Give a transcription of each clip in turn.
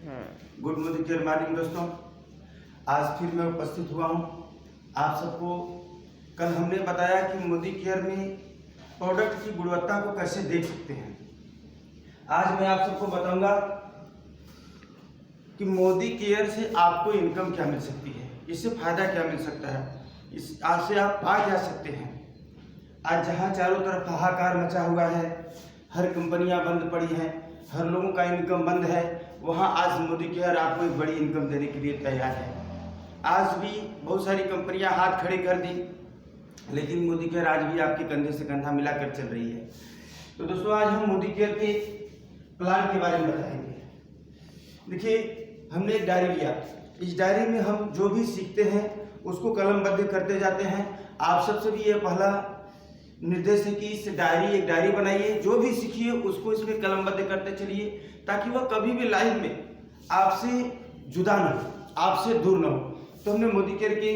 Good Modi care morning दोस्तों, आज फिर मैं उपस्थित हुआ हूँ आप सबको। कल हमने बताया कि मोदी केयर में प्रोडक्ट की गुणवत्ता को कैसे देख सकते हैं। आज मैं आप सबको बताऊंगा कि मोदी केयर से आपको इनकम क्या मिल सकती है, इससे फायदा क्या मिल सकता है, इस आज से आप पा क्या सकते हैं। आज जहाँ चारों तरफ हाहाकार मचा हुआ है, हर कंपनियां बंद पड़ी हैं, हर लोगों का इनकम बंद है, वहाँ आज मोदी केयर आपको एक बड़ी इनकम देने के लिए तैयार है। आज भी बहुत सारी कंपनियां हाथ खड़े कर दी, लेकिन मोदी केयर आज भी आपके कंधे से कंधा मिलाकर चल रही है। तो दोस्तों, आज हम मोदी केयर के प्लान के बारे में बताएंगे। देखिए, हमने एक डायरी लिया, इस डायरी में हम जो भी सीखते हैं उसको कलमबद्ध करते जाते हैं। आप सबसे भी ये पहला निर्देश है कि इस डायरी एक डायरी बनाइए, जो भी सीखिए उसको इसमें कलमबद्ध करते चलिए, ताकि वह कभी भी लाइफ में आपसे जुदा न हो, आपसे दूर न हो। तो हमने मोदी केयर के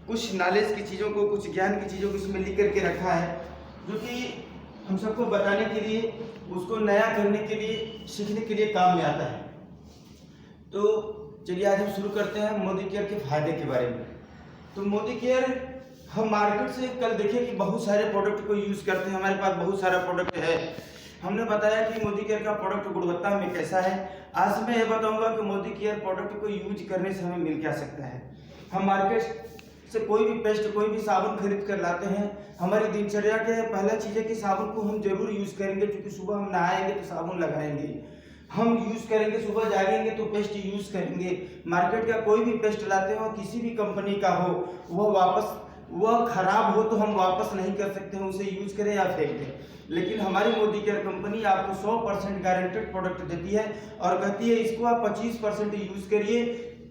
कुछ नॉलेज की चीज़ों को, कुछ ज्ञान की चीज़ों को इसमें लिख करके रखा है, जो कि हम सबको बताने के लिए, उसको नया करने के लिए, सीखने के लिए काम में आता है। तो चलिए आज हम शुरू करते हैं मोदी केयर के फायदे के बारे में। तो मोदी केयर हम मार्केट से कल देखें कि बहुत सारे प्रोडक्ट को यूज़ करते हैं, हमारे पास बहुत सारा प्रोडक्ट है। हमने बताया कि मोदी केयर का प्रोडक्ट गुणवत्ता में कैसा है। आज मैं ये बताऊंगा कि मोदी केयर प्रोडक्ट को यूज करने से हमें मिल क्या सकता है। हम मार्केट से कोई भी पेस्ट, कोई भी साबुन खरीद कर लाते हैं, हमारी दिनचर्या के पहला चीज़ है कि साबुन को हम जरूर यूज़ करेंगे, क्योंकि सुबह हम नहाएंगे तो साबुन लगाएंगे, हम यूज़ करेंगे, सुबह जागेंगे तो पेस्ट यूज़ करेंगे। मार्केट का कोई भी पेस्ट लाते हो, किसी भी कंपनी का हो, वह खराब हो तो हम वापस नहीं कर सकते हैं, उसे यूज करें या फेंक दें। लेकिन हमारी मोदी केयर कंपनी आपको 100% गारंटेड प्रोडक्ट देती है और कहती है इसको आप 25% यूज करिए।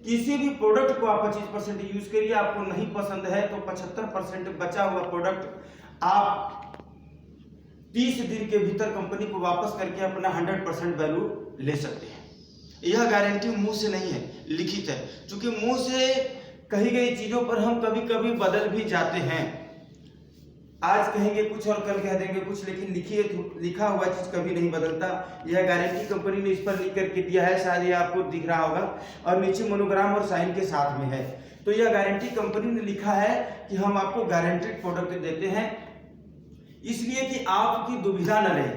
किसी भी प्रोडक्ट को आप 25% यूज करिए, आपको नहीं पसंद है तो 75% बचा हुआ प्रोडक्ट आप 30 दिन के भीतर कंपनी को वापस करके अपना 100% वैल्यू ले सकते हैं। यह गारंटी मुंह से नहीं है, लिखित है। क्योंकि मुंह से कही गई चीजों पर हम कभी कभी बदल भी जाते हैं। आज कहेंगे कुछ और कल कह देंगे कुछ, लेकिन लिखा हुआ चीज कभी नहीं बदलता। यह गारंटी कंपनी ने इस पर लिख करके दिया है, शायद ये आपको दिख रहा होगा, और नीचे मोनोग्राम और साइन के साथ में है। तो यह गारंटी कंपनी ने लिखा है कि हम आपको गारंटेड प्रोडक्ट देते हैं, इसलिए कि आपकी दुविधा न रहे।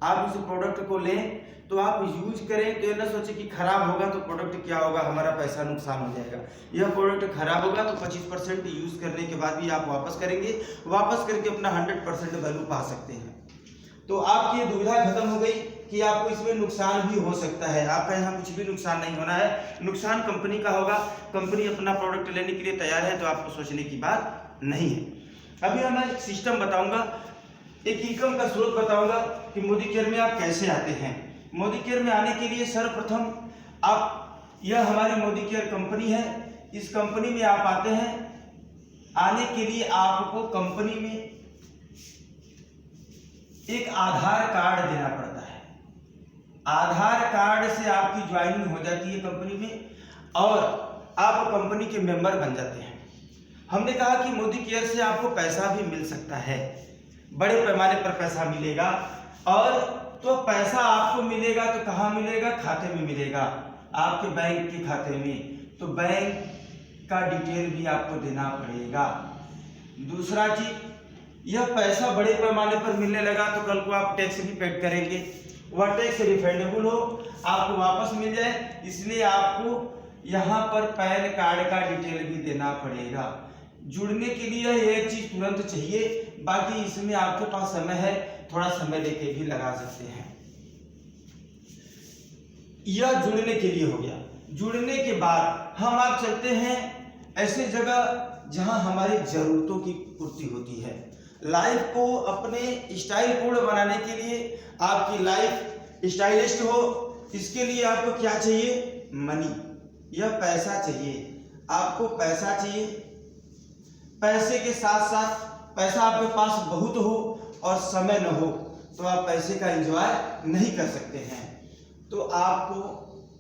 आप इस प्रोडक्ट को लें तो आप यूज करें, तो ये ना सोचे कि खराब होगा तो प्रोडक्ट क्या होगा, हमारा पैसा नुकसान हो जाएगा। यह प्रोडक्ट खराब होगा तो 25% यूज करने के बाद भी आप वापस करेंगे, वापस करके अपना 100% वैल्यू पा सकते हैं। तो आपकी ये दुविधा खत्म हो गई कि आपको इसमें नुकसान भी हो सकता है। आपका यहाँ कुछ भी नुकसान नहीं होना है, नुकसान कंपनी का होगा। कंपनी अपना प्रोडक्ट लेने के लिए तैयार है, तो आपको सोचने की बात नहीं है। अभी मैं एक सिस्टम बताऊंगा, एक इनकम का स्रोत बताऊंगा कि मोदी केयर में आप कैसे आते हैं। मोदी केयर में आने के लिए सर्वप्रथम यह हमारी मोदी केयर कंपनी है, इस कंपनी में आप आते हैं। आने के लिए आपको कंपनी में एक आधार कार्ड देना पड़ता है। आधार कार्ड से आपकी ज्वाइनिंग हो जाती है कंपनी में और आप कंपनी के मेंबर बन जाते हैं। हमने कहा कि मोदी केयर से आपको पैसा भी मिल सकता है, बड़े पैमाने पर पैसा मिलेगा। और तो पैसा आपको मिलेगा तो कहाँ मिलेगा, खाते में मिलेगा, आपके बैंक के खाते में। तो बैंक का डिटेल भी आपको देना पड़ेगा। दूसरा चीज, यह पैसा बड़े पैमाने पर मिलने लगा तो कल को आप टैक्स भी पेड करेंगे, वह टैक्स रिफंडेबल हो, आपको वापस मिल जाए, इसलिए आपको यहाँ पर पैन कार्ड का डिटेल भी देना पड़ेगा। जुड़ने के लिए एक चीज तुरंत चाहिए, बाकी इसमें आपके पास समय है, थोड़ा समय लेके भी लगा सकते हैं। यह जुड़ने के लिए हो गया। जुड़ने के बाद हम आप चलते हैं ऐसे जगह जहां हमारी जरूरतों की पूर्ति होती है। लाइफ को अपने स्टाइल पूर्ण बनाने के लिए, आपकी लाइफ स्टाइलिस्ट हो, इसके लिए आपको क्या चाहिए, मनी, यह पैसा चाहिए। आपको पैसा चाहिए, पैसे के साथ साथ पैसा आपके पास बहुत हो और समय न हो तो आप पैसे का एंजॉय नहीं कर सकते हैं। तो आपको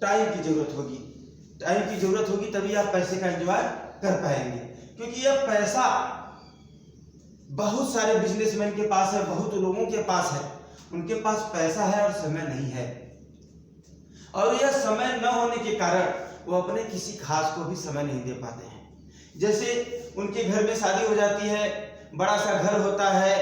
टाइम की जरूरत होगी, टाइम की जरूरत होगी तभी आप पैसे का एंजॉय कर पाएंगे। क्योंकि यह पैसा बहुत सारे बिजनेसमैन के पास है, बहुत लोगों के पास है, उनके पास पैसा है और समय नहीं है। और यह समय न होने के कारण वो अपने किसी खास को भी समय नहीं दे पाते हैं। जैसे उनके घर में शादी हो जाती है, बड़ा सा घर होता है,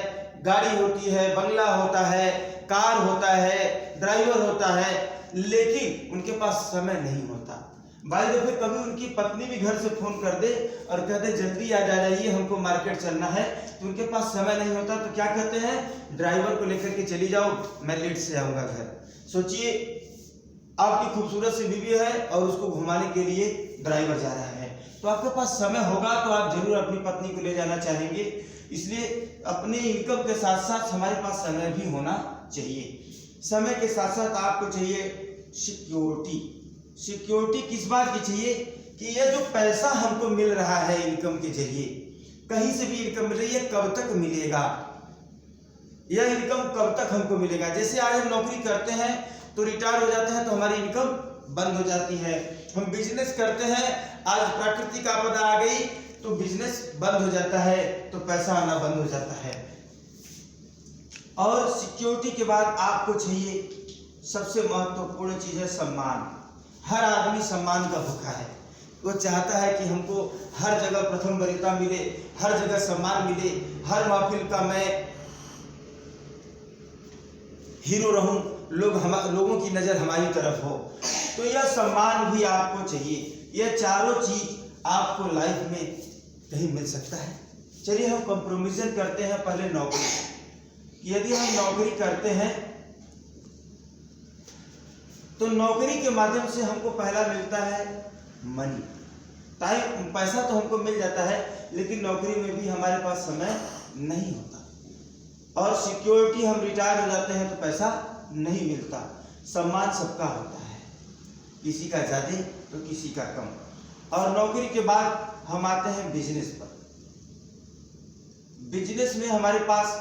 गाड़ी होती है, बंगला होता है, कार होता है, ड्राइवर होता है, लेकिन उनके पास समय नहीं होता। भाई दफे कभी उनकी पत्नी भी घर से फोन कर दे और कह दे जल्दी आ जाइए, हमको मार्केट चलना है, तो उनके पास समय नहीं होता। तो क्या कहते हैं, ड्राइवर को लेकर के चली जाओ, मैं लेट से आऊँगा घर। सोचिए आपकी खूबसूरत सी बीवी है और उसको घुमाने के लिए ड्राइवर जा रहा है, तो आपके पास समय होगा तो आप जरूर अपनी पत्नी को ले जाना चाहेंगे। इसलिए अपने इनकम के साथ साथ हमारे पास समय भी होना चाहिए। समय के साथ साथ आपको चाहिए सिक्योरिटी। सिक्योरिटी किस बात की चाहिए कि यह जो पैसा हमको मिल रहा है इनकम के जरिए, कहीं से भी इनकम मिल रही है, कब तक मिलेगा, यह इनकम कब तक हमको मिलेगा। जैसे आज हम नौकरी करते हैं तो रिटायर हो जाते हैं तो हमारी इनकम बंद हो जाती है। हम बिजनेस करते हैं, आज प्राकृतिक आपदा आ गई तो बिजनेस बंद हो जाता है, तो पैसा आना बंद हो जाता है। और सिक्योरिटी के बाद आपको चाहिए सबसे महत्वपूर्ण चीज है सम्मान। हर आदमी सम्मान का भूखा है, वो चाहता है कि हमको हर जगह प्रथम वरीयता मिले, हर जगह सम्मान मिले, हर महफिल का मैं हीरो रहूं, लोगों की नजर हमारी तरफ हो। तो यह सम्मान भी आपको चाहिए। यह चारों चीज आपको लाइफ में कहीं मिल सकता है। चलिए हम कंप्रोमिशन करते हैं पहले नौकरी। यदि हम नौकरी करते हैं तो नौकरी के माध्यम से हमको पहला मिलता है मनी, टाइम, पैसा तो हमको मिल जाता है, लेकिन नौकरी में भी हमारे पास समय नहीं होता। और सिक्योरिटी, हम रिटायर हो जाते हैं तो पैसा नहीं मिलता। सम्मान सबका होता है, किसी का ज्यादा तो किसी का कम। और नौकरी के बाद हम आते हैं बिजनेस पर। बिजनेस में हमारे पास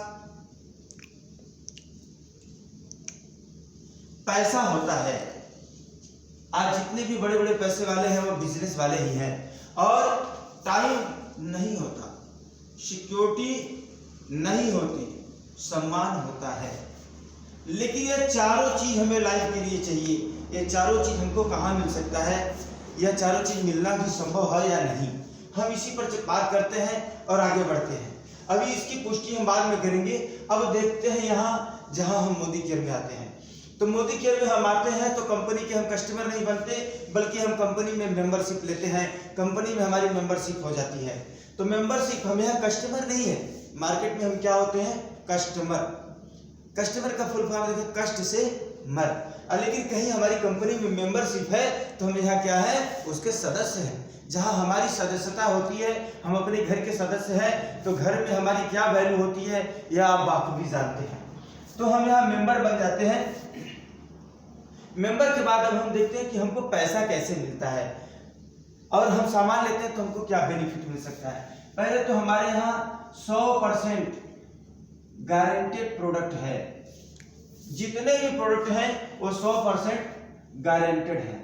पैसा होता है। आज जितने भी बड़े बड़े पैसे वाले हैं वो बिजनेस वाले ही हैं। और टाइम नहीं होता, सिक्योरिटी नहीं होती, सम्मान होता है। लेकिन ये चारों चीज हमें लाइफ के लिए चाहिए। ये चारों चीज हमको कहाँ मिल सकता है, यह चारों चीज मिलना भी संभव है या नहीं, हम इसी पर बात करते हैं और आगे बढ़ते हैं। अभी इसकी पुष्टि हम बाद में करेंगे। अब देखते हैं यहाँ जहाँ हम मोदी केयर में आते हैं। तो मोदी केयर में हम आते हैं तो कंपनी के हम कस्टमर नहीं बनते, बल्कि हम कंपनी में मेंबरशिप लेते हैं। कंपनी में हमारी मेंबरशिप हो जाती है। तो मेंबरशिप, हम यहाँ कस्टमर नहीं है, मार्केट में हम क्या होते हैं, कस्टमर। कस्टमर का फुल फॉर्म देखो, कष्ट से मर। लेकिन कहीं हमारी कंपनी में मेंबरशिप है तो हम यहाँ क्या है, उसके सदस्य हैं। जहाँ हमारी सदस्यता होती है, हम अपने घर के सदस्य हैं, तो घर में हमारी क्या वैल्यू होती है यह आप बाखूबी जानते हैं। तो हम यहाँ मेंबर बन जाते हैं। मेंबर के बाद अब हम देखते हैं कि हमको पैसा कैसे मिलता है और हम सामान लेते हैं तो हमको क्या बेनिफिट मिल सकता है। पहले तो हमारे यहाँ 100% गारंटेड प्रोडक्ट है। जितने भी प्रोडक्ट हैं वो 100% गारंटेड है।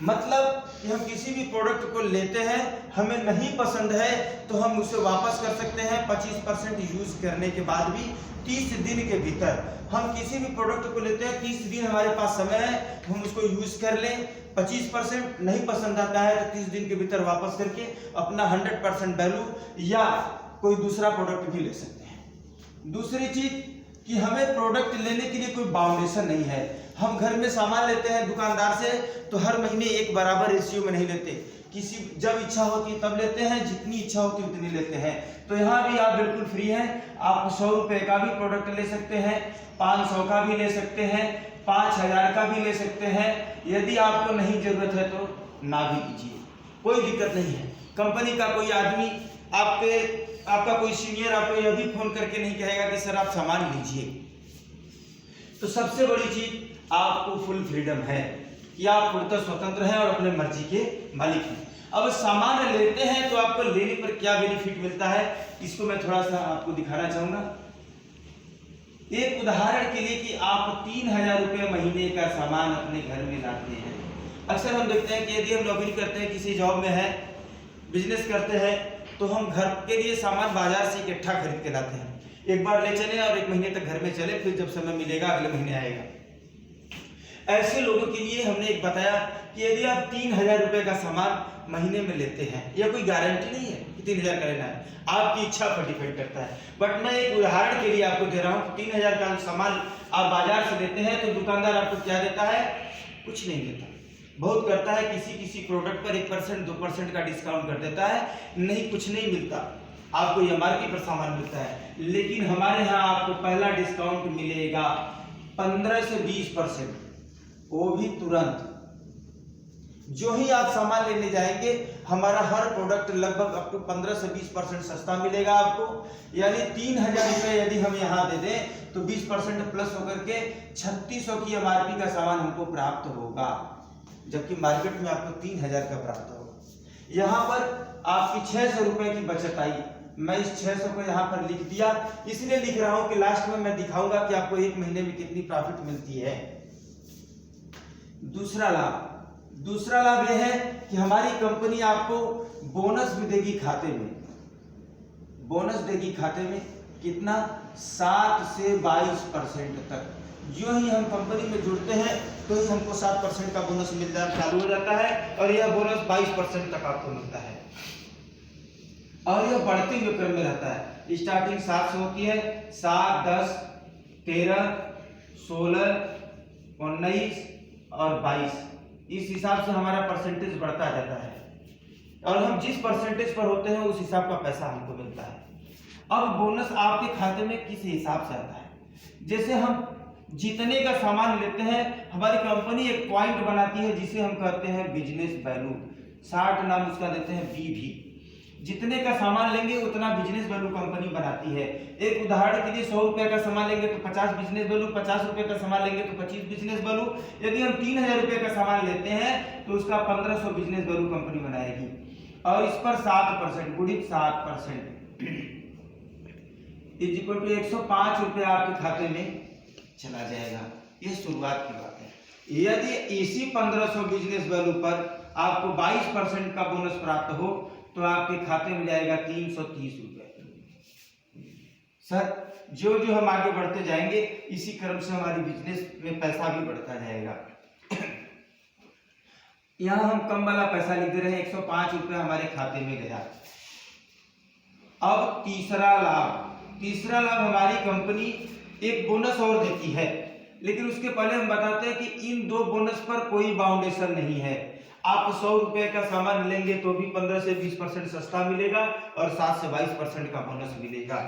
मतलब कि हम किसी भी प्रोडक्ट को लेते हैं, हमें नहीं पसंद है तो हम उसे वापस कर सकते हैं 25% यूज करने के बाद भी 30 दिन के भीतर। हम किसी भी प्रोडक्ट को लेते हैं, 30 दिन हमारे पास समय है, हम उसको यूज कर लें। 25% नहीं पसंद आता है तो 30 दिन के भीतर वापस करके अपना 100% वैल्यू या कोई दूसरा प्रोडक्ट भी ले सकते हैं। दूसरी चीज कि हमें प्रोडक्ट लेने के लिए कोई बाउंडेशन नहीं है। हम घर में सामान लेते हैं दुकानदार से तो हर महीने एक बराबर रेशियो में नहीं लेते, किसी जब इच्छा होती है तब लेते हैं, जितनी इच्छा होती है उतनी लेते हैं। तो यहाँ भी आप बिल्कुल फ्री हैं। आप 100 रुपए का भी प्रोडक्ट ले सकते हैं, 500 का भी ले सकते हैं, 5000 का भी ले सकते हैं। यदि आपको नहीं जरूरत है तो ना भी कीजिए, कोई दिक्कत नहीं है। कंपनी का कोई आदमी आपका कोई सीनियर आपको यह भी फोन करके नहीं कहेगा कि सर आप सामान लीजिए। तो सबसे बड़ी चीज आपको फुल फ्रीडम है कि आप पूर्णतः स्वतंत्र हैं और अपने मर्जी के मालिक हैं। अब सामान लेते हैं तो आपको लेने पर क्या बेनिफिट मिलता है, इसको मैं थोड़ा सा आपको दिखाना चाहूंगा। एक उदाहरण के लिए कि आप 3000 रुपये महीने का सामान अपने घर में लाते हैं। अक्सर हम देखते हैं कि यदि हम नौकरी करते हैं, किसी जॉब में है, बिजनेस करते हैं, तो हम घर के लिए सामान बाजार से इकट्ठा खरीद के लाते हैं। एक बार ले चले और 1 महीने तक घर में चले, फिर जब समय मिलेगा अगले महीने आएगा। ऐसे लोगों के लिए हमने एक बताया कि यदि आप 3000 रुपये का सामान महीने में लेते हैं, या कोई गारंटी नहीं है कि 3000 का लेना है, आपकी इच्छा पर डिपेंड करता है, बट मैं एक उदाहरण के लिए आपको दे रहा हूँ। 3000 का सामान आप बाजार से लेते हैं तो दुकानदार आपको क्या देता है? कुछ नहीं देता, बहुत करता है किसी किसी प्रोडक्ट पर 1% 2% का डिस्काउंट कर देता है, नहीं कुछ नहीं मिलता, आपको MRP पर सामान मिलता है। लेकिन हमारे यहाँ आपको पहला डिस्काउंट मिलेगा 15 से 20%, वो भी तुरंत। जो ही आप सामान लेने जाएंगे, हमारा हर प्रोडक्ट लगभग आपको 15 से 20% सस्ता मिलेगा आपको। यानी 3000 रुपये यदि हम यहाँ दे दें तो 20% प्लस होकर के 3600 की MRP का सामान हमको प्राप्त होगा, जबकि मार्केट में आपको 3000 का प्राप्त होगा। यहाँ पर आपकी 600 रुपये की बचत आई। मैं इस 600 को यहाँ पर लिख दिया, इसलिए लिख रहा हूँ कि लास्ट में मैं दिखाऊंगा कि आपको 1 महीने में कितनी प्रॉफिट मिलती है। दूसरा लाभ यह है कि हमारी कंपनी आपको बोनस भी देगी खाते में। बोनस देगी खाते में कितना? 7 से 22% तक। जो ही हम कंपनी में जुड़ते हैं तो ही हमको 7% का बोनस मिलना चालू हो जाता है, और यह बोनस 22% तक आपको मिलता है, और यह बढ़ते हुए क्रम में रहता है। स्टार्टिंग 7 से होती है, 7, 10, 13, 16, 19 और 22, इस हिसाब से हमारा परसेंटेज बढ़ता जाता है, और हम जिस परसेंटेज पर होते हैं उस हिसाब का पैसा हमको मिलता है। अब बोनस आपके खाते में किस हिसाब से आता है? जैसे हम जितने का सामान लेते हैं, हमारी कंपनी एक पॉइंट बनाती है जिसे हम कहते हैं बिजनेस वैल्यू, शार्ट नाम उसका देते हैं BV। जितने का सामान लेंगे उतना बिजनेस वैल्यू कंपनी बनाती है। एक उदाहरण के लिए 100 रुपये का सामान लेंगे तो 50 बिजनेस वैल्यू, 50 रुपये का सामान लेंगे तो 25 बिजनेस वैल्यू। यदि हम 3000 रुपये का सामान लेते हैं तो उसका 1500 बिजनेस वैल्यू कंपनी बनाएगी, और इस पर 7% गुणित 7% इज इक्वल टू 105 रुपये आपके खाते में चला जाएगा। ये शुरुआत की बात है। यदि इसी 1500 बिजनेस वैल्यू पर आपको 22% का बोनस प्राप्त हो तो आपके खाते में जाएगा 330 रुपये। सर जो जो हम आगे बढ़ते जाएंगे इसी क्रम से हमारी बिजनेस में पैसा भी बढ़ता जाएगा। यहाँ हम कम वाला पैसा लिख दे रहे हैं, 105 रुपये हमारे खाते में गया। अब तीसरा लाभ हमारी कंपनी एक बोनस और देती है, लेकिन उसके पहले हम बताते हैं कि इन 2 बोनस पर कोई बाउंडेशन नहीं है। आप 100 रुपये का सामान लेंगे तो भी 15 से 20% सस्ता मिलेगा, और 7 से 22% का बोनस मिलेगा।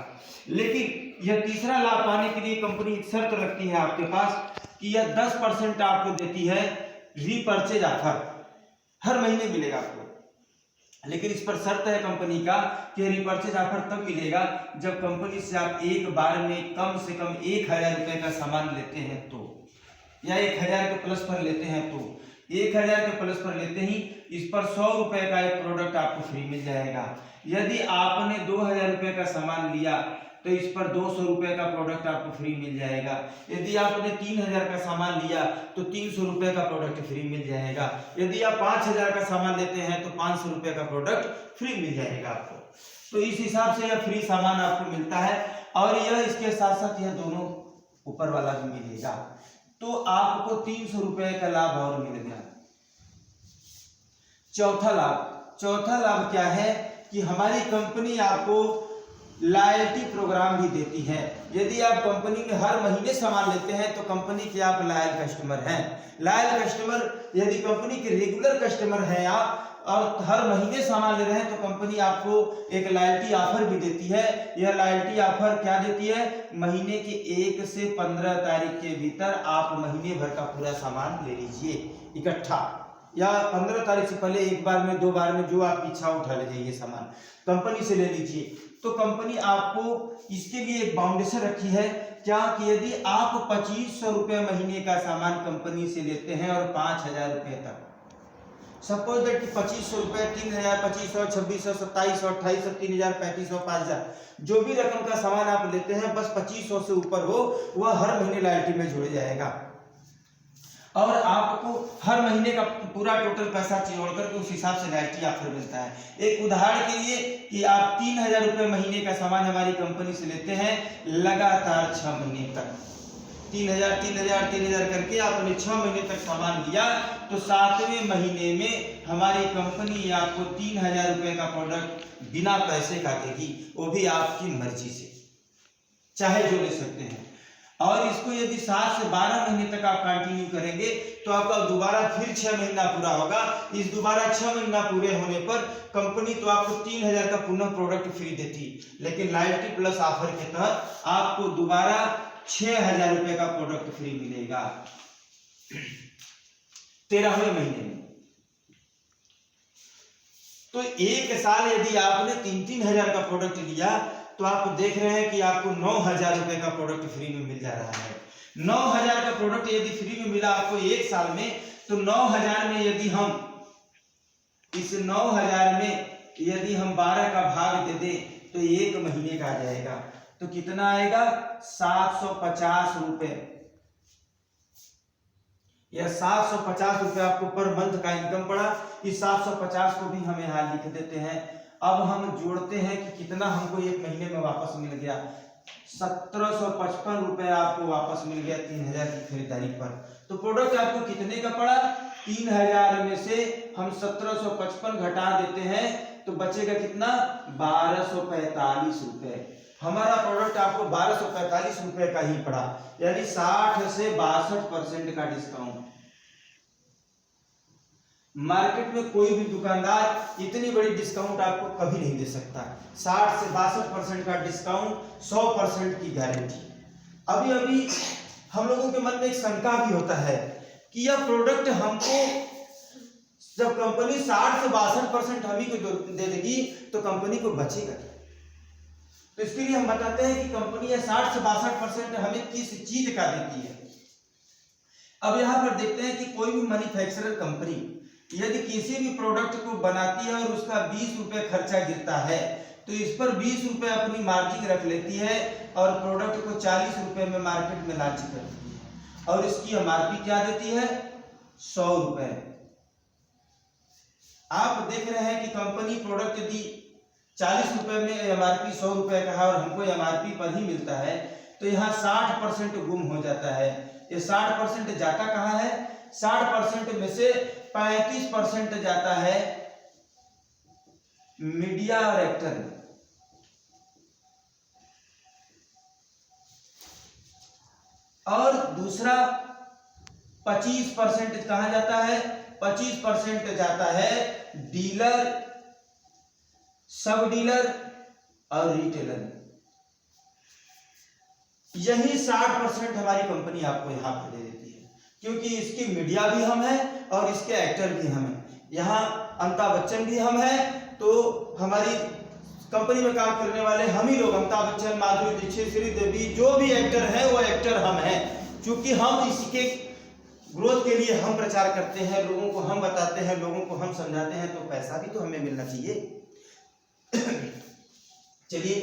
लेकिन यह तीसरा लाभ पाने के लिए कंपनी एक शर्त रखती है आपके पास कि यह 10% आपको देती है रीपर्चेज ऑफर, हर महीने मिलेगा आपको। लेकिन इस पर शर्त है कंपनी का कि रीपर्चेज ऑफर तब मिलेगा जब कंपनी से आप एक बार में कम से कम 1000 रुपये का सामान लेते हैं तो, या 1000 के प्लस पर लेते हैं तो। 1000 के प्लस पर लेते ही इस पर 100 रुपये का एक प्रोडक्ट आपको फ्री मिल जाएगा। यदि आपने 2000 रुपये का सामान लिया तो इस पर 200 रुपये का प्रोडक्ट आपको फ्री मिल जाएगा। यदि आपने 3000 का सामान लिया तो 300 रुपये का प्रोडक्ट फ्री मिल जाएगा। यदि आप 5000 का सामान लेते हैं तो 500 रुपये का प्रोडक्ट फ्री मिल जाएगा आपको। तो इस हिसाब से यह फ्री सामान आपको मिलता है, और यह इसके साथ साथ यह दोनों ऊपर वाला भी मिलेगा, तो आपको 300 रुपये का लाभ और मिल गया। चौथा लाभ क्या है कि हमारी कंपनी आपको लॉयल्टी प्रोग्राम भी देती है। यदि आप कंपनी में हर महीने सामान लेते हैं तो कंपनी के आप लॉयल कस्टमर हैं। लॉयल कस्टमर, यदि कंपनी के रेगुलर कस्टमर हैं आप और हर महीने सामान ले रहे हैं तो कंपनी आपको एक लॉयल्टी ऑफर भी देती है। यह लॉयल्टी ऑफर क्या देती है? महीने के 1 से 15 तारीख के भीतर आप महीने भर का पूरा सामान ले लीजिए इकट्ठा, या 15 तारीख से पहले 1 बार में 2 बार में जो आपकी इच्छा उठा ले जाइए, सामान कंपनी से ले लीजिए। तो कंपनी आपको इसके लिए एक बाउंडेशन रखी है क्या कि यदि आप 2500 रुपये महीने का सामान कंपनी से लेते हैं और 5000 रुपये तक, सपोज दैट कि 2500 रुपये, 3000, 2500, 2600, 2700, 2800, 3000, 3500, 5000, जो भी रकम का सामान आप लेते हैं बस 2500 से ऊपर हो, वह हर महीने लॉयल्टी में जुड़ जाएगा। और आपको हर महीने का पूरा टोटल पैसा जोड़ करके उस हिसाब से गारंटी ऑफर मिलता है। एक उदाहरण के लिए कि आप 3,000 रुपये महीने का सामान हमारी कंपनी से लेते हैं लगातार 6 महीने तक, 3,000 करके आपने 6 महीने तक सामान लिया, तो 7वें महीने में हमारी कंपनी आपको 3,000 रुपये का प्रोडक्ट बिना पैसे का देगी, वो भी आपकी मर्जी से, चाहे जो ले सकते हैं। और इसको यदि 7 से 12 महीने तक आप कंटिन्यू करेंगे तो आपका दोबारा फिर 6 महीना पूरा होगा। इस दोबारा 6 महीना पूरे होने पर कंपनी तो आपको 3,000 का पुनः प्रोडक्ट फ्री देती, लेकिन लॉयल्टी प्लस ऑफर के तहत आपको दोबारा 6,000 रुपये का प्रोडक्ट फ्री मिलेगा 13वें महीने में। तो एक साल यदि आपने 3,000 का प्रोडक्ट लिया तो आप देख रहे हैं कि आपको 9,000 रुपए का प्रोडक्ट फ्री में मिल जा रहा है। 9,000 का प्रोडक्ट यदि फ्री में मिला आपको एक साल में, तो 9,000 में यदि हम इस 9,000 में यदि हम 12 का भाग दे दें तो एक महीने का आ जाएगा, तो कितना आएगा 750 रुपए। यह 750 रुपए आपको पर मंथ का इनकम पड़ा। इस 750 को भी हम यहाँ लिख देते हैं। अब हम जोड़ते हैं कि कितना हमको एक महीने में वापस मिल गया। 1755 रुपए आपको वापस मिल गया 3,000 की खरीदारी पर। तो प्रोडक्ट आपको कितने का पड़ा? 3,000 में से हम 1755 घटा देते हैं तो बचेगा कितना? 1,245 रुपए। हमारा प्रोडक्ट आपको 1,245 रुपए का ही पड़ा, यानी 60 से 62% का डिस्काउंट। मार्केट में कोई भी दुकानदार इतनी बड़ी डिस्काउंट आपको कभी नहीं दे सकता। 60 से 62% का डिस्काउंट, 100% की गारंटी। अभी अभी हम लोगों के मन में एक शंका भी होता है कि यह प्रोडक्ट हमको जब कंपनी 60 से 62% हम ही को दे देगी तो कंपनी को बचेगा क्या? तो इसके लिए हम बताते हैं कि कंपनी 60 से 62% हमें किस चीज का देती है। अब यहाँ पर देखते हैं कि कोई भी मैन्युफैक्चरर कंपनी यदि किसी भी प्रोडक्ट को बनाती है और उसका 20 रुपए खर्चा गिरता है तो इस पर 20 रुपए अपनी मार्जिन रख लेती है और प्रोडक्ट को 40 रुपए में मार्केट में लॉन्च करती है, और इसकी एमआरपी क्या देती है? 100 रुपए। आप देख रहे हैं कि कंपनी प्रोडक्ट यदि 40 रुपए में एमआरपी 100 रुपए का है और हमको एमआरपी पर ही मिलता है, तो यहाँ 60% गुम हो जाता है। ये 60% जाता कहाँ है? 60% में से 35% जाता है मीडिया और एक्टर में, और दूसरा 25% कहाँ जाता है? 25% जाता है डीलर, सब डीलर और रिटेलर। यही 60% हमारी कंपनी आपको यहाँ पर दे देती है, क्योंकि इसकी मीडिया भी हम हैं और इसके एक्टर भी हम हैं। यहाँ अमिताभ बच्चन भी हम हैं, तो हमारी कंपनी में काम करने वाले हम ही लोग, अमिताभ बच्चन, माधुरी दीक्षित, श्रीदेवी, जो भी एक्टर है वो एक्टर हम हैं। क्योंकि हम इसके ग्रोथ के लिए हम प्रचार करते हैं, लोगों को हम बताते हैं, लोगों को हम समझाते हैं, तो पैसा भी तो हमें मिलना चाहिए। चलिए,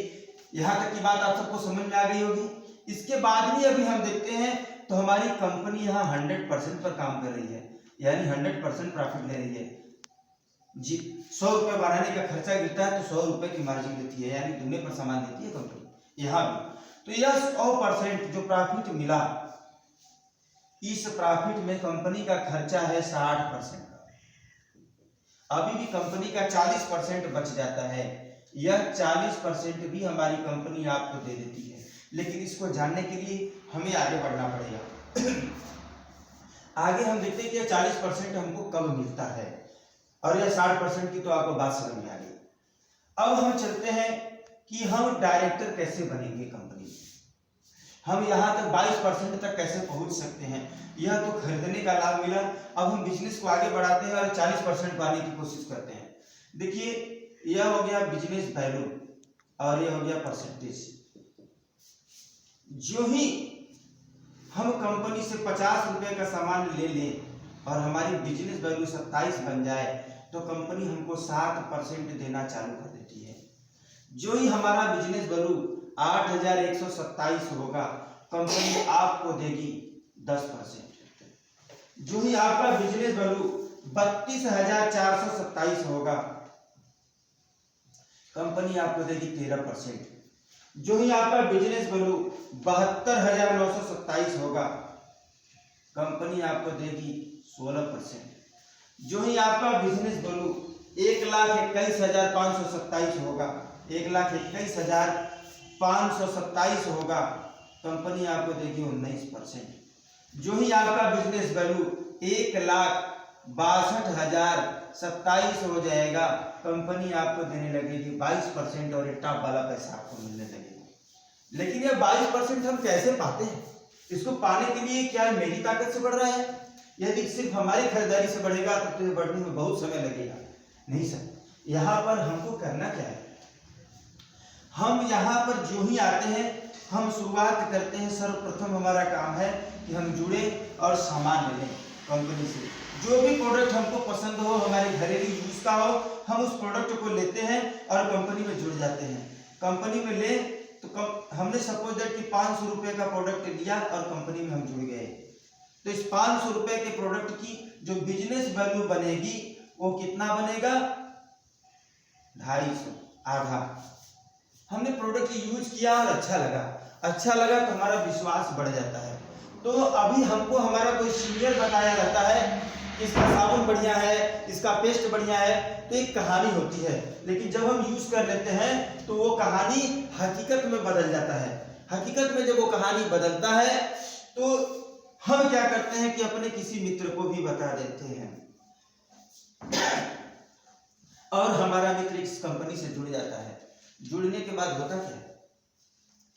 यहाँ तक की बात आप सबको समझ में आ गई होगी। इसके बाद भी अभी हम देखते हैं तो हमारी कंपनी यहाँ 100% पर काम कर रही है, यानी 100% प्रॉफिट ले रही है जी। 100 रुपए बनाने का खर्चा गिरता है तो 100 रुपए की मार्जिन देती है, यानी दुनिया पर सामान देती है कंपनी यहाँ भी। तो यह 100% जो प्रॉफिट मिला, इस प्रॉफिट में कंपनी का खर्चा है 60%। अभी भी कंपनी का 40% बच जाता है। यह 40% भी हमारी कंपनी आपको दे देती है, लेकिन इसको जानने के लिए हमें आगे बढ़ना पड़ेगा। आगे हम देखते हैं कि 40% हमको कब मिलता है, और यह 60% की तो आपको बात समझ में आ गई। अब हम चलते हैं कि हम डायरेक्टर कैसे बनेंगे कंपनी में, हम यहाँ तक 22% तक कैसे पहुँच सकते हैं। यह तो खरीदने का लाभ मिला, अब हम बिजनेस को आगे बढ़ाते हैं और 40% पाने की कोशिश करते हैं। देखिए, यह हो गया बिजनेस वैल्यू और यह हो गया परसेंटेज। जो ही हम कंपनी से 50 रुपए का सामान ले लें और हमारी बिजनेस वैल्यू 27 बन जाए तो कंपनी हमको 7% देना चालू कर देती है। जो ही हमारा बिजनेस वैल्यू 8,127 होगा, कंपनी आपको देगी 10%। जो ही आपका बिजनेस वैल्यू 32,427 होगा, कंपनी आपको देगी 13%। जो ही आपका बिजनेस वैल्यू 72,927 होगा, कंपनी आपको देगी 16%। जो ही आपका बिजनेस वैल्यू 1,21,527 होगा, 1,21,527 होगा, कंपनी आपको देगी 19%। जो ही आपका बिजनेस वैल्यू 1,62,027 हो जाएगा, कंपनी आपको देने लगेगी 22% और एक टॉप वाला पैसा आपको मिलने लगेगा। लेकिन ये 22% हम कैसे पाते हैं? इसको पाने के लिए क्या मेरी ताकत से बढ़ रहा है? यदि सिर्फ हमारी खरीदारी से बढ़ेगा तब तो ये बढ़ने में बहुत समय लगेगा। नहीं सर, यहाँ पर हमको करना क्या है? हम यहाँ पर जो ही आते हैं, हम शुरुआत करते हैं। सर्वप्रथम हमारा काम है कि हम जुड़े और सामान लें कंपनी से। जो भी प्रोडक्ट हमको पसंद हो, हमारे घरेलू यूज का हो, हम उस प्रोडक्ट को लेते हैं और कंपनी में जुड़ जाते हैं। कंपनी में ले तो हमने सपोज दैट कि 500 रुपये का प्रोडक्ट लिया और कंपनी में हम जुड़ गए, तो इस 500 रुपये के प्रोडक्ट की जो बिजनेस वैल्यू बनेगी वो कितना बनेगा? 250, आधा। हमने प्रोडक्ट यूज किया और अच्छा लगा तो हमारा विश्वास बढ़ जाता है। तो अभी हमको हमारा कोई सीनियर बताया रहता है कि इसका साबुन बढ़िया है, इसका पेस्ट बढ़िया है, तो एक कहानी होती है। लेकिन जब हम यूज कर लेते हैं तो वो कहानी हकीकत में बदल जाता है। हकीकत में जब वो कहानी बदलता है तो हम क्या करते हैं कि अपने किसी मित्र को भी बता देते हैं और हमारा मित्र इस कंपनी से जुड़ जाता है। जुड़ने के बाद होता क्या है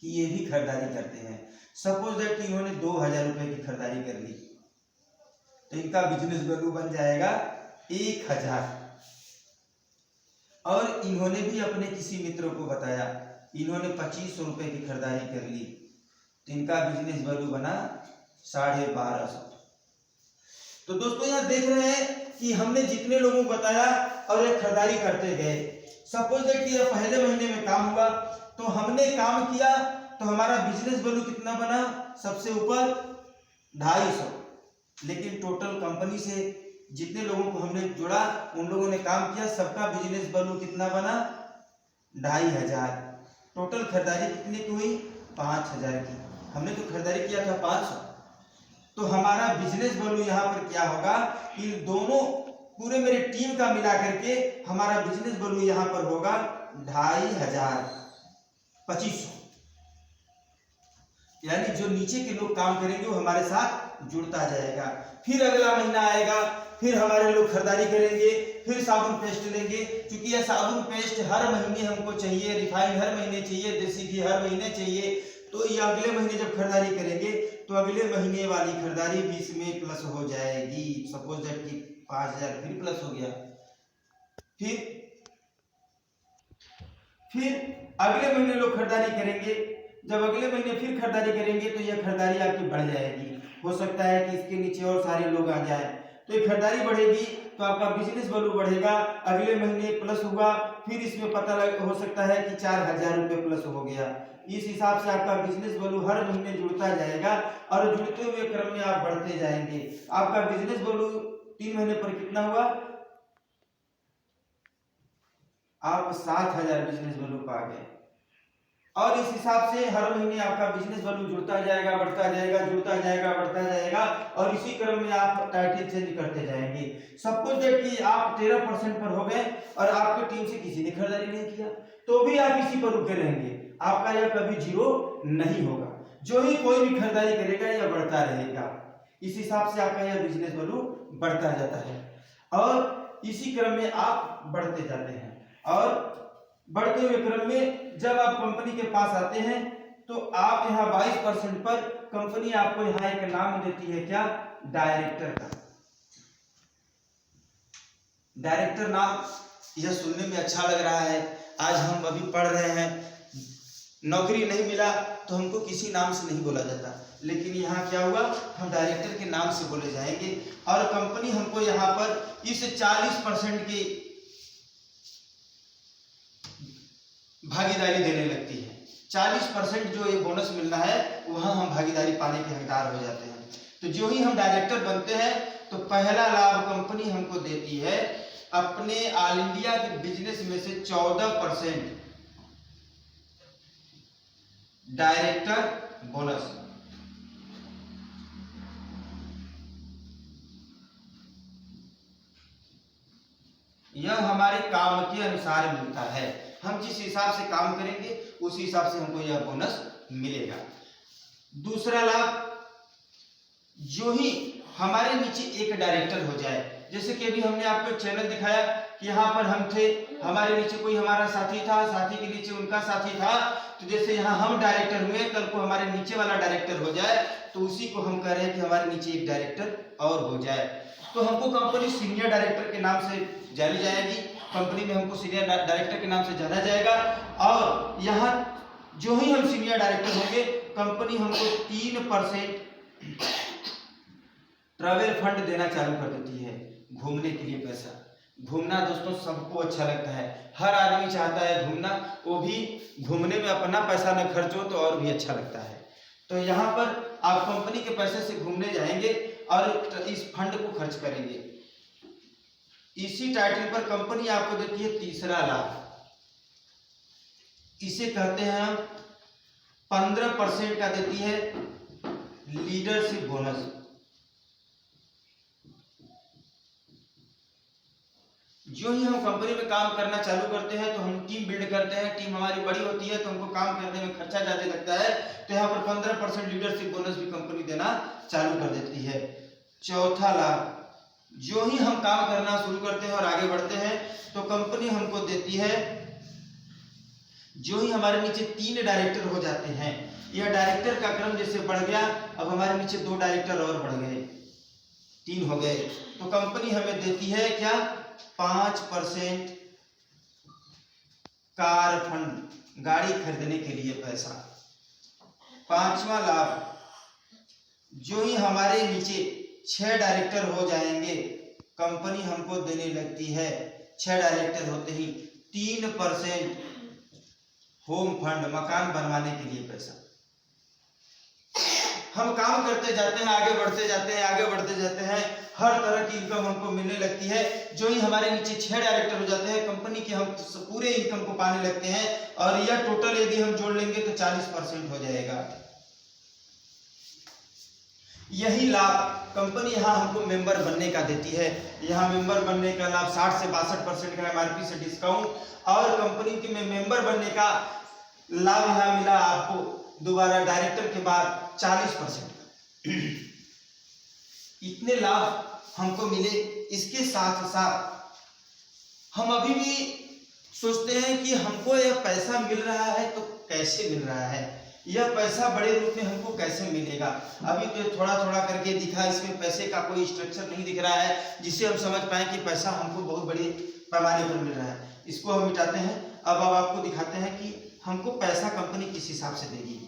कि ये भी खरीदारी करते हैं। सपोज दैट कि इन्होंने 2,000 रुपए की खरीदारी कर ली, तो इनका बिजनेस वैल्यू बन जाएगा 1,000। और इन्होंने भी अपने किसी मित्र को बताया, इन्होंने 2,500 रुपए की खरीदारी कर ली, तो इनका बिजनेस वैल्यू बना 1,250। तो दोस्तों यहाँ देख रहे हैं कि हमने जितने लोगों को बताया और ये खरीदारी करते गए। सपोज दैट कि पहले महीने में काम हुआ, तो हमने काम किया तो हमारा बिजनेस वैल्यू कितना बना? सबसे ऊपर 250। लेकिन टोटल कंपनी से जितने लोगों को हमने जोड़ा, उन लोगों ने काम किया, सबका बिजनेस वैल्यू कितना बना? 2,500। टोटल खरीदारी कितने की हुई? 5,000 की। हमने तो खरीदारी किया था 500। तो हमारा बिजनेस वैल्यू यहाँ पर क्या होगा कि दोनों पूरे मेरे टीम का मिला करके हमारा बिजनेस वैल्यू यहाँ पर होगा 2,500, 2,500। यानी जो नीचे के लोग काम करेंगे वो हमारे साथ जुड़ता जाएगा। फिर अगला महीना आएगा, फिर हमारे लोग खरीदारी करेंगे, फिर साबुन पेस्ट लेंगे। क्योंकि यह साबुन पेस्ट हर महीने हमको चाहिए, रिफाइन हर महीने चाहिए, देसी घी हर महीने चाहिए। तो ये अगले महीने जब खरीदारी करेंगे तो अगले महीने वाली खरीदारी 20 में प्लस हो जाएगी। सपोज दैट कि 5,000 फिर प्लस हो गया। फिर अगले महीने लोग खरीदारी करेंगे। जब अगले महीने फिर खरीदारी करेंगे तो यह खरीदारी आपकी बढ़ जाएगी। हो सकता है कि इसके नीचे और सारे लोग आ जाए, तो ये खरीदारी बढ़ेगी तो आपका बिजनेस वैल्यू बढ़ेगा। अगले महीने प्लस होगा, फिर इसमें पता हो सकता है कि 4,000 रुपये प्लस हो गया। इस हिसाब से आपका बिजनेस वैल्यू हर महीने जुड़ता जाएगा और जुड़ते हुए क्रम में आप बढ़ते जाएंगे। आपका बिजनेस वैल्यू 3 महीने पर कितना हुआ? आप 7,000 बिजनेस वैल्यू पा गए। और इस हिसाब से हर महीने आपका बिजनेस वैल्यू जुड़ता जाएगा, बढ़ता जाएगा, जुड़ता जाएगा, बढ़ता जाएगा और इसी क्रम में आप टाइटल चेंज करते जाएंगे। सपोज दैट कि आप 13% पर हो गए और आपकी टीम से किसी ने खरीदारी नहीं किया, तो भी आप इसी पर रुके रहेंगे। आपका यह कभी जीरो नहीं होगा। जो ही कोई भी खरीदारी करेगा यह बढ़ता रहेगा। इस हिसाब से आपका यह बिजनेस वैल्यू बढ़ता जाता है और इसी क्रम में आप बढ़ते जाते हैं। और बढ़ते हुए क्रम में जब आप कंपनी के पास आते हैं तो आप यहाँ 22% पर कंपनी आपको यहाँ एक नाम देती है, क्या? डायरेक्टर का। डायरेक्टर नाम यह सुनने में अच्छा लग रहा है। आज हम अभी पढ़ रहे हैं, नौकरी नहीं मिला तो हमको किसी नाम से नहीं बोला जाता, लेकिन यहाँ क्या हुआ, हम डायरेक्टर के नाम से बोले जाएंगे। और कंपनी हमको यहाँ पर इस 40% की भागीदारी देने लगती है। 40% जो ये बोनस मिलना है वहां हम भागीदारी पाने के हकदार हो जाते हैं। तो जो ही हम डायरेक्टर बनते हैं तो पहला लाभ कंपनी हमको देती है अपने ऑल इंडिया के बिजनेस में से 14% डायरेक्टर बोनस। यह हमारे काम के अनुसार मिलता है, हम जिस हिसाब से काम करेंगे उस हिसाब से हमको यह बोनस मिलेगा। दूसरा लाभ, जो ही हमारे नीचे एक डायरेक्टर हो जाए, जैसे कि अभी हमने आपको चैनल दिखाया कि यहाँ पर हम थे, हमारे नीचे कोई हमारा साथी था, साथी के नीचे उनका साथी था, तो जैसे यहाँ हम डायरेक्टर हुए, कल को हमारे नीचे वाला डायरेक्टर हो जाए तो उसी को हम कह रहे हैं कि हमारे नीचे एक डायरेक्टर और हो जाए, तो हमको कंपनी सीनियर डायरेक्टर के नाम से जानी जाएगी, कंपनी में हमको सीनियर डायरेक्टर के नाम से जाना जाएगा। और यहाँ जो ही हम सीनियर डायरेक्टर होंगे कंपनी हमको 3% ट्रैवल फंड देना चालू कर देती है, घूमने के लिए पैसा। घूमना दोस्तों सबको अच्छा लगता है, हर आदमी चाहता है घूमना, वो भी घूमने में अपना पैसा न खर्च हो तो और भी अच्छा लगता है। तो यहाँ पर आप कंपनी के पैसे से घूमने जाएंगे और इस फंड को खर्च करेंगे। इसी टाइटल पर कंपनी आपको देती है तीसरा लाभ, इसे कहते हैं हम 15% का देती है लीडरशिप बोनस। जो ही हम कंपनी में काम करना चालू करते हैं तो हम टीम बिल्ड करते हैं, टीम हमारी बड़ी होती है तो हमको काम करने में खर्चा ज्यादा लगता है, तो यहाँ पर 15% लीडरशिप बोनस भी कंपनी देना चालू कर देती है। चौथा लाभ, जो ही हम काम करना शुरू करते हैं और आगे बढ़ते हैं तो कंपनी हमको देती है, जो ही हमारे नीचे 3 डायरेक्टर हो जाते हैं, यह डायरेक्टर का क्रम जैसे बढ़ गया, अब हमारे नीचे 2 डायरेक्टर और बढ़ गए, 3 हो गए, तो कंपनी हमें देती है क्या, 5% कार फंड, गाड़ी खरीदने के लिए पैसा। पांचवा लाभ, जो ही हमारे नीचे 6 डायरेक्टर हो जाएंगे कंपनी हमको देने लगती है, 6 डायरेक्टर होते ही 3% होम फंड, मकान बनवाने के लिए पैसा। हम काम करते जाते हैं, आगे बढ़ते जाते हैं, आगे बढ़ते जाते हैं, हर तरह की इनकम हमको मिलने लगती है। जो ही हमारे नीचे 6 डायरेक्टर हो जाते हैं कंपनी के हम पूरे इनकम को पाने लगते हैं, और यह टोटल यदि हम जोड़ लेंगे तो 40% हो जाएगा। यही लाभ कंपनी यहाँ हमको मेंबर बनने का देती है। यहाँ मेंबर बनने का लाभ 60 से 62% का एमआरपी से डिस्काउंट, और कंपनी के में मेंबर बनने का लाभ यहाँ मिला आपको दोबारा डायरेक्टर के बाद 40%। इतने लाभ हमको मिले। इसके साथ साथ हम अभी भी सोचते हैं कि हमको यह पैसा मिल रहा है तो कैसे मिल रहा है, यह पैसा बड़े रूप में हमको कैसे मिलेगा। अभी तो थोड़ा थोड़ा करके दिखा, इसमें पैसे का कोई स्ट्रक्चर नहीं दिख रहा है जिससे हम समझ पाए कि पैसा हमको बहुत बड़े पैमाने पर मिल रहा है। इसको हम मिटाते हैं। अब आपको दिखाते हैं कि हमको पैसा कंपनी किस हिसाब से देगी।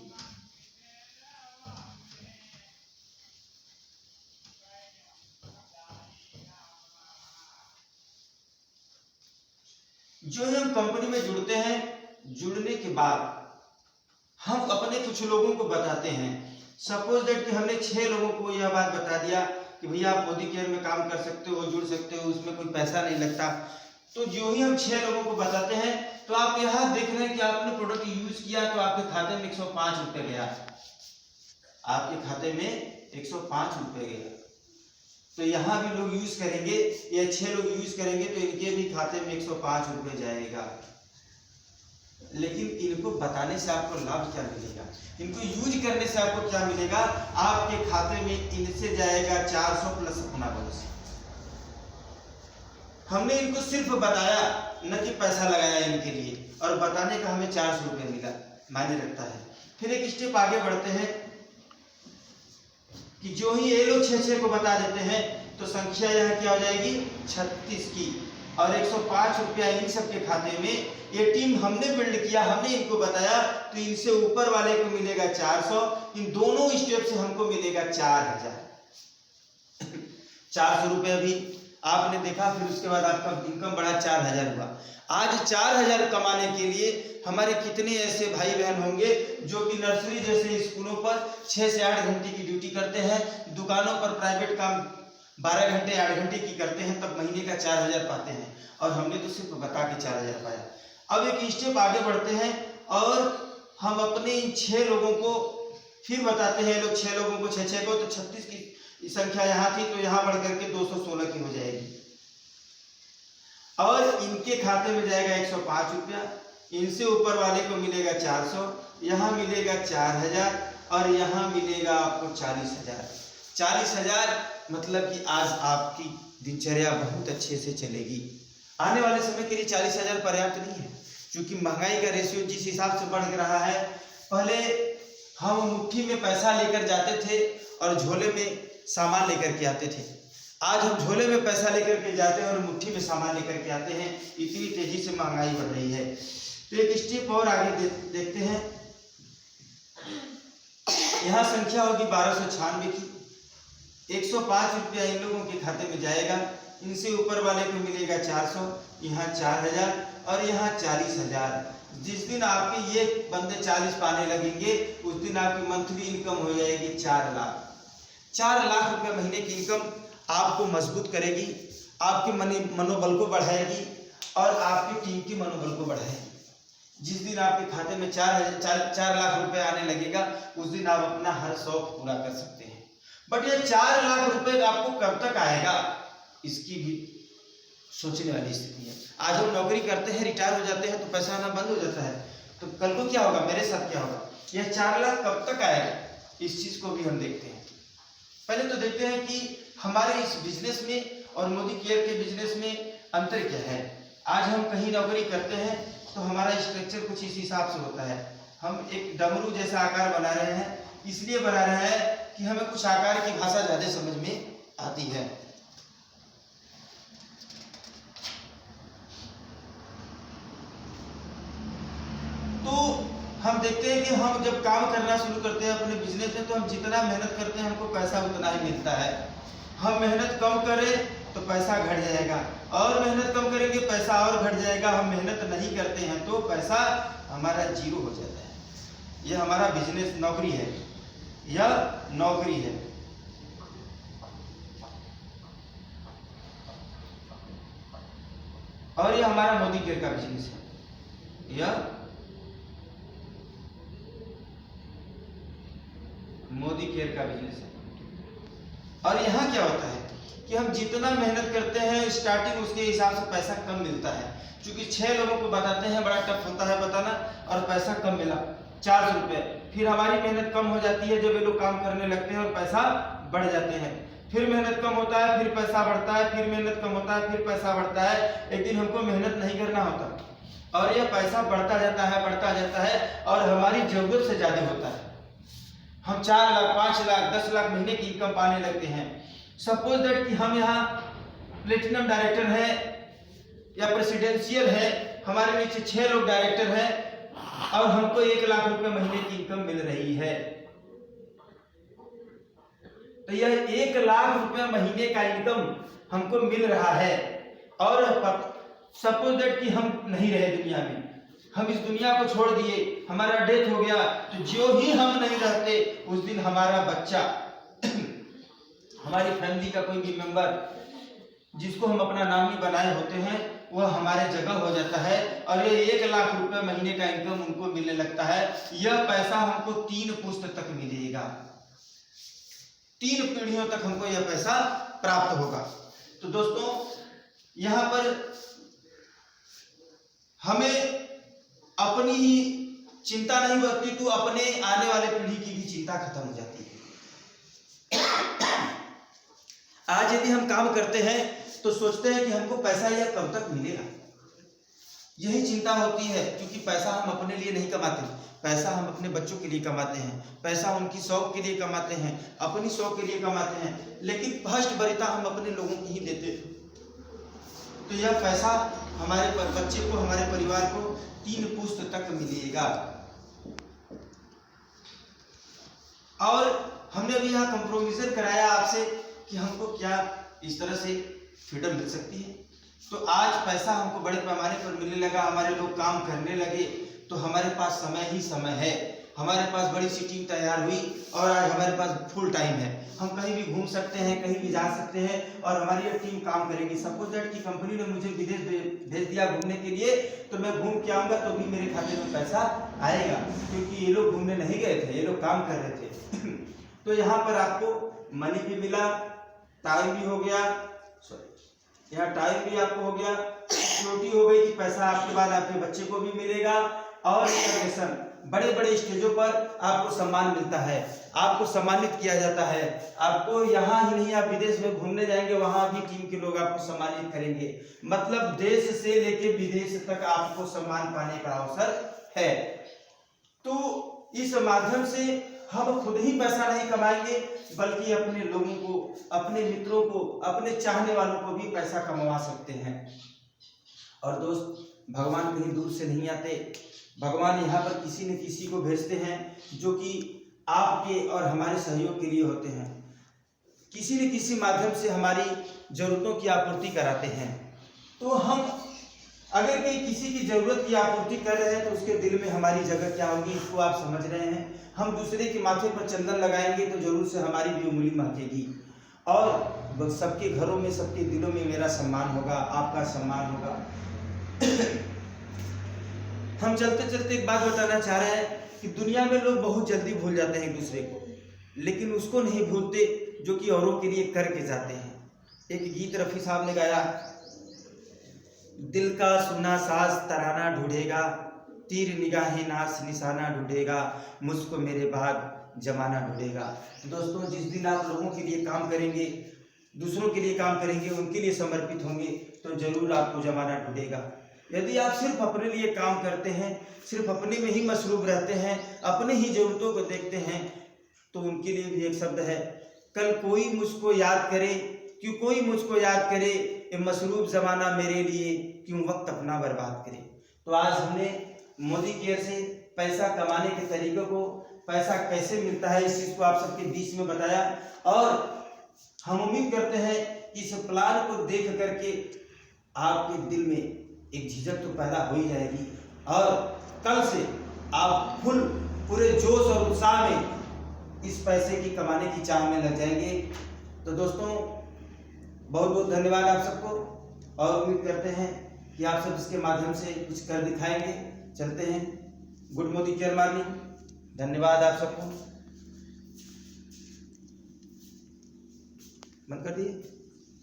जो हम कंपनी में जुड़ते हैं, जुड़ने के बाद हम अपने कुछ लोगों को बताते हैं। सपोज दैट कि हमने 6 लोगों को यह बात बता दिया कि भैया आप मोदी केयर में काम कर सकते हो, जुड़ सकते हो, उसमें कोई पैसा नहीं लगता। तो जो ही हम 6 लोगों को बताते हैं तो आप यहाँ देख रहे हैं कि आपने प्रोडक्ट यूज किया तो आपके खाते में 105 रुपये गया, आपके खाते में 105 रुपये गया। तो यहाँ भी लोग यूज करेंगे, या 6 लोग यूज करेंगे तो इनके भी खाते में 105 रुपये जाएगा। लेकिन इनको बताने से आपको लाभ क्या मिलेगा, इनको यूज करने से आपको क्या मिलेगा, आपके खाते में इनसे जाएगा 400 प्लस अपना बोनस। हमने इनको सिर्फ बताया, न कि पैसा लगाया इनके लिए, और बताने का हमें 400 रुपये मिला, मायने रखता है। फिर एक स्टेप आगे बढ़ते हैं कि जो ही ये लोग 6 को बता देते हैं तो संख्या यहाँ क्या हो जाएगी 36 की, और 105 रुपया इन सबके खाते में। ये टीम हमने बिल्ड किया, हमने इनको बताया, तो इनसे ऊपर वाले को मिलेगा 400, इन दोनों स्टेप से हमको मिलेगा 4000 400 रुपये भी। आपने देखा, फिर उसके बाद आपका इनकम बढ़ा 4000 हुआ। आज 4000 कमाने के लिए हमारे कितने ऐसे भाई बहन होंगे जो कि नर्सरी जैसे स्कूलों पर 6 से 8 घंटे की ड्यूटी करते हैं, दुकानों पर प्राइवेट काम 12 घंटे 8 घंटे की करते हैं, तब महीने का 4000 पाते हैं। और हमने तो सिर्फ बता के 4000 पाया। अब एक स्टेप आगे बढ़ते हैं और हम अपने इन 6 लोगों को फिर बताते हैं। लोग 6 लोगों को 6 को, तो 36 की संख्या यहाँ थी, तो यहाँ बढ़ करके 216 की हो जाएगी। और इनके खाते में जाएगा 105 रुपया, इनसे ऊपर वाले को मिलेगा 400, यहाँ मिलेगा 4000 और यहाँ मिलेगा आपको 40,000। 40,000 मतलब कि आज आपकी दिनचर्या बहुत अच्छे से चलेगी। आने वाले समय के लिए 40,000 पर्याप्त नहीं है, क्योंकि महंगाई का रेशियो जिस हिसाब से बढ़ रहा है। पहले हम मुट्ठी में पैसा लेकर जाते थे और झोले में सामान लेकर के आते थे। आज हम झोले में पैसा लेकर के जाते हैं और मुट्ठी में सामान लेकर के आते हैं, इतनी तेजी से महंगाई बढ़ रही है। तो एक स्टेप और आगे देखते हैं। यहाँ संख्या होगी 1296 की। 105 रुपया इन लोगों के खाते में जाएगा, इनसे ऊपर वाले को मिलेगा 400, यहाँ 4000 और यहाँ 40,000। जिस दिन आपके ये बंदे 40 पाने लगेंगे, उस दिन आपकी मंथली इनकम हो जाएगी 4 लाख। 4 लाख रुपए महीने की इनकम आपको मजबूत करेगी, आपके मनोबल को बढ़ाएगी और आपकी टीम के मनोबल को बढ़ाएगी। जिस दिन आपके खाते में 4 लाख रुपए आने लगेगा, उस दिन आप अपना हर शौक पूरा कर सकते हैं। बट ये 4 लाख रुपए आपको कब तक आएगा, इसकी भी सोचने वाली स्थिति है। आज हम नौकरी करते हैं, रिटायर हो जाते हैं तो पैसा आना बंद हो जाता है, तो कल को क्या होगा, मेरे साथ क्या होगा, यह 4 लाख कब तक आएगा, इस चीज को भी हम देखते हैं। पहले तो देखते हैं कि हमारे इस बिजनेस में और मोदी केयर के बिजनेस में अंतर क्या है। आज हम कहीं नौकरी करते हैं तो हमारा स्ट्रक्चर कुछ इस हिसाब से होता है। हम एक डमरू जैसा आकार बना रहे हैं, इसलिए बना रहे हैं कि हमें कुछ आकार की भाषा ज्यादा समझ में आती है। तो हम देखते हैं कि हम जब काम करना शुरू करते हैं अपने बिजनेस में, तो हम जितना मेहनत करते हैं हमको पैसा उतना ही मिलता है। हम मेहनत कम करें तो पैसा घट जाएगा, और मेहनत कम करेंगे पैसा और घट जाएगा। हम मेहनत नहीं करते हैं तो पैसा हमारा जीरो हो जाता है। यह हमारा बिजनेस नौकरी है, यह नौकरी है। और यह हमारा मोदी केयर का बिजनेस है, यह मोदी केयर का बिजनेस है। और यहाँ क्या होता है कि हम जितना मेहनत करते हैं स्टार्टिंग, उसके हिसाब से पैसा कम मिलता है। क्योंकि 6 लोगों को बताते हैं, बड़ा टफ होता है बताना, और पैसा कम मिला 400 रुपये। फिर हमारी मेहनत कम हो जाती है, जब ये लोग काम करने लगते हैं और पैसा बढ़ जाते हैं। फिर मेहनत कम होता है, फिर पैसा बढ़ता है, फिर मेहनत कम होता है, फिर पैसा बढ़ता है। एक दिन हमको मेहनत नहीं करना होता और यह पैसा बढ़ता जाता है और हमारी जरूरत से ज्यादा होता है। हम 4 लाख 5 लाख 10 लाख महीने की इनकम पाने लगते हैं। सपोज दैट कि हम यहाँ प्लेटिनम डायरेक्टर हैं या प्रेसिडेंशियल है, हमारे नीचे 6 लोग डायरेक्टर हैं और हमको 1 लाख रुपए महीने की इनकम मिल रही है। तो यह 1 लाख रुपए महीने का इनकम हमको मिल रहा है। और सपोज दैट कि हम नहीं रहे दुनिया में, हम इस दुनिया को छोड़ दिए, हमारा डेथ हो गया, तो जो ही हम नहीं रहते उस दिन हमारा बच्चा हमारी फैमिली का कोई भी मेंबर जिसको हम अपना नामी बनाए होते हैं, वह हमारे जगह हो जाता है और ये 1 लाख रुपए महीने का इनकम उनको मिलने लगता है। यह पैसा हमको 3 पुश्त तक मिलेगा, 3 पीढ़ियों तक हमको यह पैसा प्राप्त होगा। तो दोस्तों यहाँ पर हमें अपनी ही चिंता नहीं बचती, तो अपने आने वाले पीढ़ी की भी चिंता खत्म हो जाती है। आज यदि हम काम करते हैं तो सोचते हैं कि हमको पैसा यह कब तक मिलेगा, यही चिंता होती है। क्योंकि पैसा हम अपने लिए नहीं कमाते, पैसा हम अपने बच्चों के लिए कमाते हैं, पैसा उनकी शौक के लिए कमाते हैं, अपनी शौक के लिए कमाते हैं, लेकिन फर्स्ट वरीयता हम अपने लोगों की ही देते हैं। तो यह पैसा हमारे बच्चे को, हमारे परिवार को 3 पुश्त तक मिलेगा। और हमने अभी यहाँ कंप्रोमिशन कराया आपसे कि हमको क्या इस तरह से फ्रीडम मिल सकती है। तो आज पैसा हमको बड़े पैमाने पर मिलने लगा, हमारे लोग काम करने लगे, तो हमारे पास समय ही समय है, हमारे पास बड़ी सी टीम तैयार हुई और आज हमारे पास फुल टाइम है। हम कहीं भी घूम सकते हैं, कहीं भी जा सकते हैं और हमारी ये टीम काम करेगी। सपोज दैट कि कंपनी ने मुझे विदेश भेज दिया घूमने के लिए, तो मैं घूम के आऊँगा तो भी मेरे खाते में पैसा आएगा, क्योंकि ये लोग घूमने नहीं गए थे, ये लोग काम कर रहे थे। तो यहाँ पर आपको मनी भी मिला, टाइम भी हो गया, यहाँ टाइम भी आपको हो गया, सिक्योरिटी हो गई कि पैसा आपके बाद आपके बच्चे को भी मिलेगा, और रिकॉग्निशन, बड़े बड़े स्टेजों पर आपको सम्मान मिलता है, आपको सम्मानित किया जाता है। आपको यहाँ ही नहीं, आप विदेश में घूमने जाएंगे वहां भी टीम के लोग आपको सम्मानित करेंगे। मतलब देश से लेके विदेश तक आपको सम्मान पाने का अवसर है। तो इस माध्यम से हम खुद ही पैसा नहीं कमाएंगे, बल्कि अपने लोगों को, अपने मित्रों को, अपने चाहने वालों को भी पैसा कमवा सकते हैं। और दोस्त, भगवान कहीं दूर से नहीं आते, भगवान यहाँ पर किसी न किसी को भेजते हैं जो कि आपके और हमारे सहयोग के लिए होते हैं। किसी न किसी माध्यम से हमारी जरूरतों की आपूर्ति कराते हैं। तो हम अगर कहीं किसी की जरूरत की आपूर्ति कर रहे हैं तो उसके दिल में हमारी जगह क्या होगी, इसको आप समझ रहे हैं। हम दूसरे के माथे पर चंदन लगाएंगे तो जरूर से हमारी भी उंगली महकेगी, और सबके घरों में, सबके दिलों में मेरा सम्मान होगा, आपका सम्मान होगा। हम चलते चलते एक बात बताना चाह रहे हैं कि दुनिया में लोग बहुत जल्दी भूल जाते हैं एक दूसरे को, लेकिन उसको नहीं भूलते जो कि औरों के लिए करके जाते हैं। एक गीत रफ़ी साहब ने गाया, दिल का सुना साज तराना ढूंढेगा, तीर निगाहें नाश निशाना ढूंढेगा, मुझको मेरे बाद जमाना ढूंढेगा। दोस्तों, जिस दिन आप लोगों के लिए काम करेंगे, दूसरों के लिए काम करेंगे, उनके लिए समर्पित होंगे, तो जरूर आपको जमाना ढूंढेगा। यदि आप सिर्फ अपने लिए काम करते हैं, सिर्फ अपने में ही मशरूब रहते हैं, अपने ही जरूरतों को देखते हैं, तो उनके लिए भी एक शब्द है, कल कोई मुझको याद करे, क्यों कोई मुझको याद करे, ये मशरूब जमाना मेरे लिए क्यों वक्त अपना बर्बाद करे। तो आज हमने मोदी केयर से पैसा कमाने के तरीकों को, पैसा कैसे मिलता है, इस चीज़ को आप सबके बीच में बताया, और हम उम्मीद करते हैं कि इस प्लान को देख करके आपके दिल में एक झिझक तो पैदा हो ही जाएगी, और कल से आप पूरे जोश और उत्साह में इस पैसे की कमाने की चाह में लग जाएंगे। तो दोस्तों, बहुत बहुत धन्यवाद आप सबको, और उम्मीद करते हैं कि आप सब इसके माध्यम से कुछ कर दिखाएंगे। चलते हैं, गुड मोदी केयर मॉर्निंग। धन्यवाद आप सबको। बंद कर दिए।